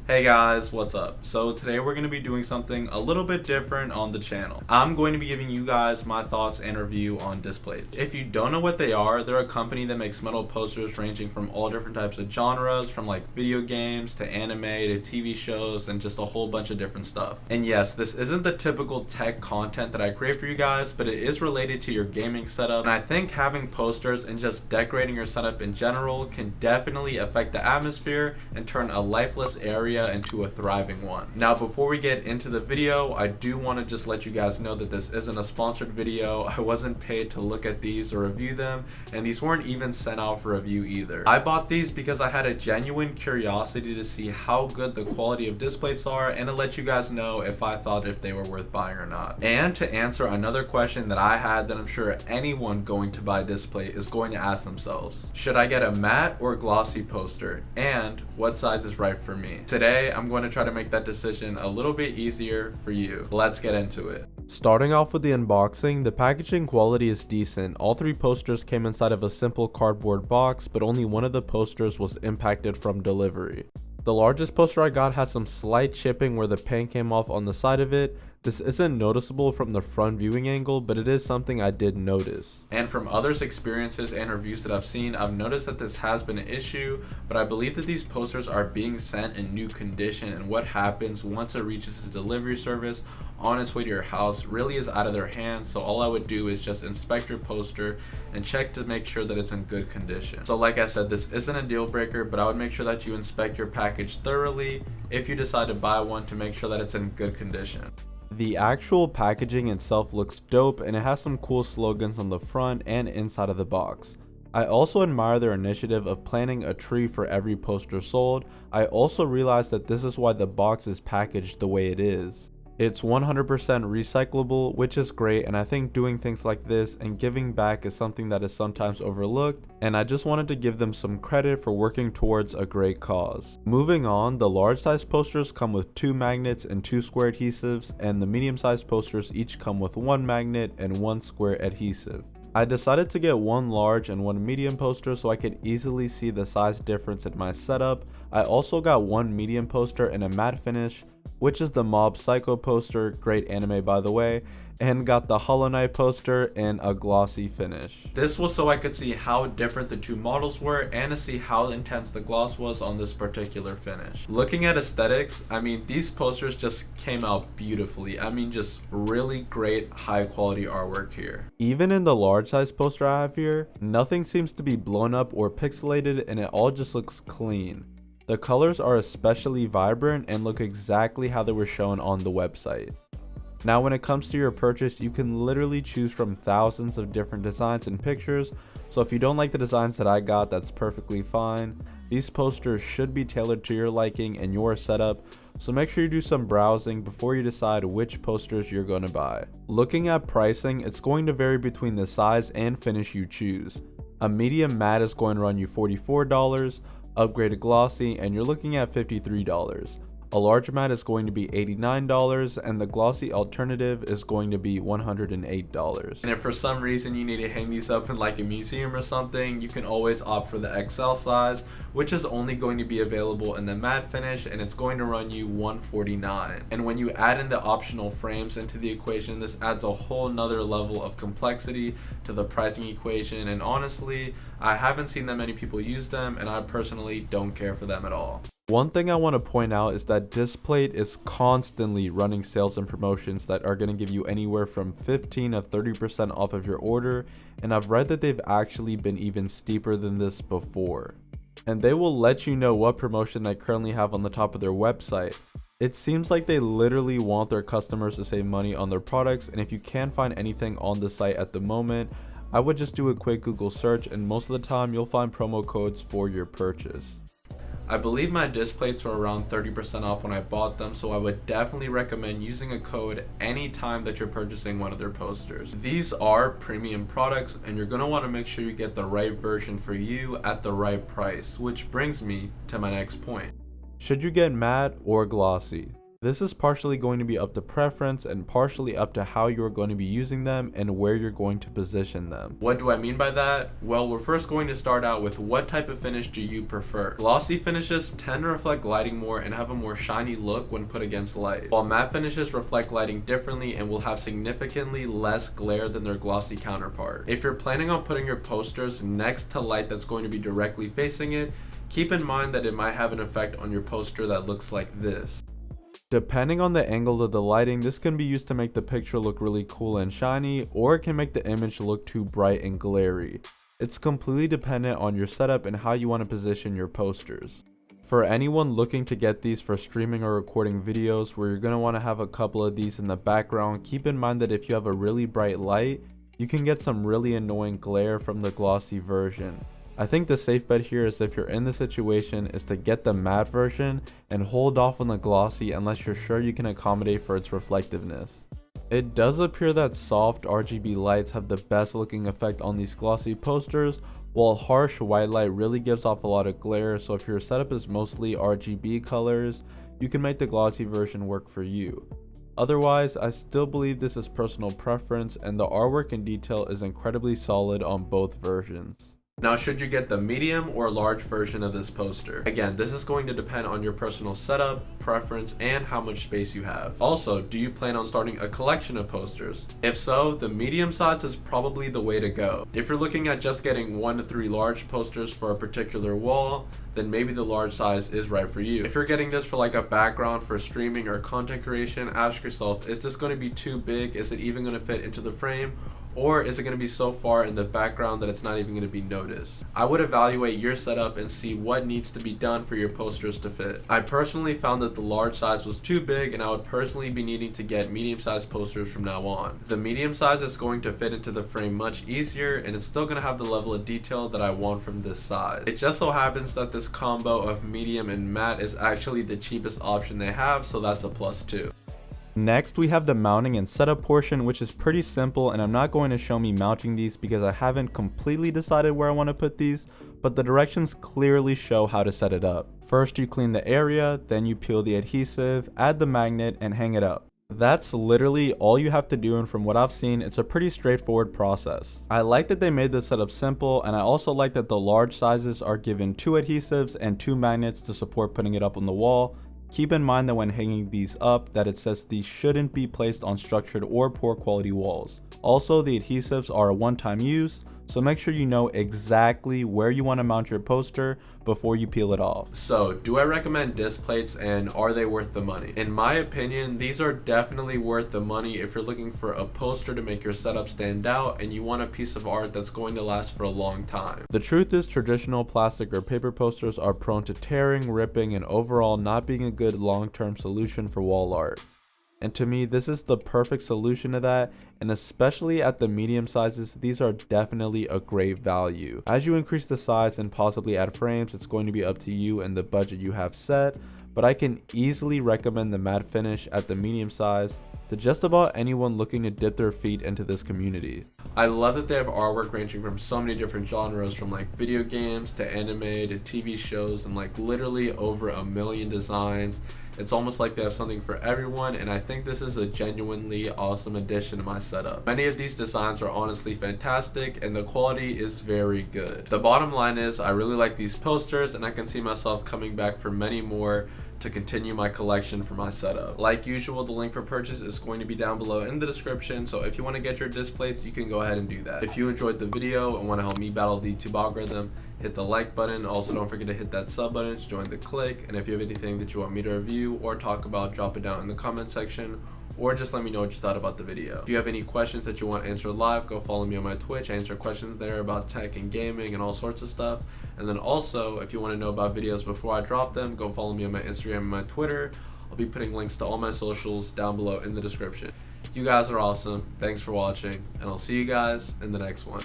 Hey guys, what's up? So today we're going to be doing something a little bit different on the channel. I'm going to be giving you guys my thoughts and review on Displate. If you don't know what they are, they're a company that makes metal posters ranging from all different types of genres, from like video games to anime to TV shows and just a whole bunch of different stuff. And yes, this isn't the typical tech content that I create for you guys, but it is related to your gaming setup. And I think having posters and just decorating your setup in general can definitely affect the atmosphere and turn a lifeless area into a thriving one. Now, before we get into the video, I do want to just let you guys know that this isn't a sponsored video. I wasn't paid to look at these or review them, and these weren't even sent out for review either. I bought these because I had a genuine curiosity to see how good the quality of Displates are and to let you guys know if I thought if they were worth buying or not. And to answer another question that I had that I'm sure anyone going to buy Displate is going to ask themselves: should I get a matte or glossy poster, and what size is right for me? Today I'm going to try to make that decision a little bit easier for you. Let's get into it. Starting off with the unboxing, the packaging quality is decent. All three posters came inside of a simple cardboard box, but only one of the posters was impacted from delivery. The largest poster I got has some slight chipping where the paint came off on the side of it. This isn't noticeable from the front viewing angle, but it is something I did notice. And from others' experiences and reviews that I've seen, I've noticed that this has been an issue, but I believe that these posters are being sent in new condition, and what happens once it reaches the delivery service on its way to your house really is out of their hands. So all I would do is just inspect your poster and check to make sure that it's in good condition. So like I said, this isn't a deal breaker, but I would make sure that you inspect your package thoroughly if you decide to buy one, to make sure that it's in good condition. The actual packaging itself looks dope, and it has some cool slogans on the front and inside of the box. I also admire their initiative of planting a tree for every poster sold. I also realized that this is why the box is packaged the way it is. It's 100% recyclable, which is great, and I think doing things like this and giving back is something that is sometimes overlooked, and I just wanted to give them some credit for working towards a great cause. Moving on, the large size posters come with 2 magnets and 2 square adhesives, and the medium sized posters each come with 1 magnet and 1 square adhesive. I decided to get 1 large and 1 medium poster so I could easily see the size difference in my setup. I also got 1 medium poster in a matte finish, which is the Mob Psycho poster, great anime by the way, and got the Hollow Knight poster in a glossy finish. This was so I could see how different the two models were and to see how intense the gloss was on this particular finish. Looking at aesthetics, I mean, these posters just came out beautifully. I mean, just really great high quality artwork here. Even in the large size poster I have here, nothing seems to be blown up or pixelated, and it all just looks clean. The colors are especially vibrant and look exactly how they were shown on the website. Now when it comes to your purchase, you can literally choose from thousands of different designs and pictures, so if you don't like the designs that I got, that's perfectly fine. These posters should be tailored to your liking and your setup, so make sure you do some browsing before you decide which posters you're going to buy. Looking at pricing, it's going to vary between the size and finish you choose. A medium matte is going to run you $44, upgraded glossy, and you're looking at $53. A large matte is going to be $89, and the glossy alternative is going to be $108. And if for some reason you need to hang these up in like a museum or something, you can always opt for the XL size, which is only going to be available in the matte finish, and it's going to run you $149. And when you add in the optional frames into the equation, this adds a whole nother level of complexity to the pricing equation, and honestly, I haven't seen that many people use them, and I personally don't care for them at all. One thing I want to point out is that Displate is constantly running sales and promotions that are going to give you anywhere from 15 to 30% off of your order, and I've read that they've actually been even steeper than this before. And they will let you know what promotion they currently have on the top of their website. It seems like they literally want their customers to save money on their products, and if you can't find anything on the site at the moment, I would just do a quick Google search, and most of the time you'll find promo codes for your purchase. I believe my Displates were around 30% off when I bought them, so I would definitely recommend using a code anytime that you're purchasing one of their posters. These are premium products, and you're going to want to make sure you get the right version for you at the right price, which brings me to my next point. Should you get matte or glossy? This is partially going to be up to preference and partially up to how you're going to be using them and where you're going to position them. What do I mean by that? Well, we're first going to start out with what type of finish do you prefer. Glossy finishes tend to reflect lighting more and have a more shiny look when put against light, while matte finishes reflect lighting differently and will have significantly less glare than their glossy counterpart. If you're planning on putting your posters next to light that's going to be directly facing it, keep in mind that it might have an effect on your poster that looks like this. Depending on the angle of the lighting, this can be used to make the picture look really cool and shiny, or it can make the image look too bright and glary. It's completely dependent on your setup and how you want to position your posters. For anyone looking to get these for streaming or recording videos where you're going to want to have a couple of these in the background, keep in mind that if you have a really bright light, you can get some really annoying glare from the glossy version. I think the safe bet here is, if you're in the situation, is to get the matte version and hold off on the glossy unless you're sure you can accommodate for its reflectiveness. It does appear that soft RGB lights have the best looking effect on these glossy posters, while harsh white light really gives off a lot of glare, so if your setup is mostly RGB colors, you can make the glossy version work for you. Otherwise, I still believe this is personal preference, and the artwork and detail is incredibly solid on both versions. Now, should you get the medium or large version of this poster? Again, this is going to depend on your personal setup, preference, and how much space you have. Also, do you plan on starting a collection of posters? If so, the medium size is probably the way to go. If you're looking at just getting 1 to 3 large posters for a particular wall, then maybe the large size is right for you. If you're getting this for like a background for streaming or content creation, ask yourself, is this going to be too big? Is it even going to fit into the frame? Or is it going to be so far in the background that it's not even going to be noticed? I would evaluate your setup and see what needs to be done for your posters to fit. I personally found that the large size was too big, and I would personally be needing to get medium-sized posters from now on. The medium size is going to fit into the frame much easier, and it's still going to have the level of detail that I want from this size. It just so happens that this combo of medium and matte is actually the cheapest option they have, so that's a plus too. Next, we have the mounting and setup portion, which is pretty simple, and I'm not going to show me mounting these because I haven't completely decided where I want to put these, but the directions clearly show how to set it up. First, you clean the area, then you peel the adhesive, add the magnet, and hang it up. That's literally all you have to do, and from what I've seen, it's a pretty straightforward process. I like that they made the setup simple, and I also like that the large sizes are given 2 adhesives and 2 magnets to support putting it up on the wall. Keep in mind that when hanging these up, that it says these shouldn't be placed on structured or poor quality walls. Also, the adhesives are a one-time use, so make sure you know exactly where you want to mount your poster before you peel it off. So, do I recommend Displates, and are they worth the money? In my opinion, these are definitely worth the money if you're looking for a poster to make your setup stand out and you want a piece of art that's going to last for a long time. The truth is, traditional plastic or paper posters are prone to tearing, ripping, and overall not being a good long-term solution for wall art. And to me, this is the perfect solution to that, and especially at the medium sizes, these are definitely a great value. As you increase the size and possibly add frames, it's going to be up to you and the budget you have set, but I can easily recommend the matte finish at the medium size to just about anyone looking to dip their feet into this community. I love that they have artwork ranging from so many different genres, from like video games to anime to TV shows, and like literally over 1 million designs. It's almost like they have something for everyone, and I think this is a genuinely awesome addition to my setup. Many of these designs are honestly fantastic, and the quality is very good. The bottom line is, I really like these posters, and I can see myself coming back for many more to continue my collection for my setup. Like usual, the link for purchase is going to be down below in the description, so if you want to get your Displates, you can go ahead and do that. If you enjoyed the video and want to help me battle the YouTube algorithm, hit the like button. Also, don't forget to hit that sub button to join the clique, and if you have anything that you want me to review or talk about, drop it down in the comment section, or just let me know what you thought about the video. If you have any questions that you want answered live, go follow me on my Twitch. I answer questions there about tech and gaming and all sorts of stuff. And then also, if you want to know about videos before I drop them, go follow me on my Instagram and my Twitter. I'll be putting links to all my socials down below in the description. You guys are awesome. Thanks for watching, and I'll see you guys in the next one.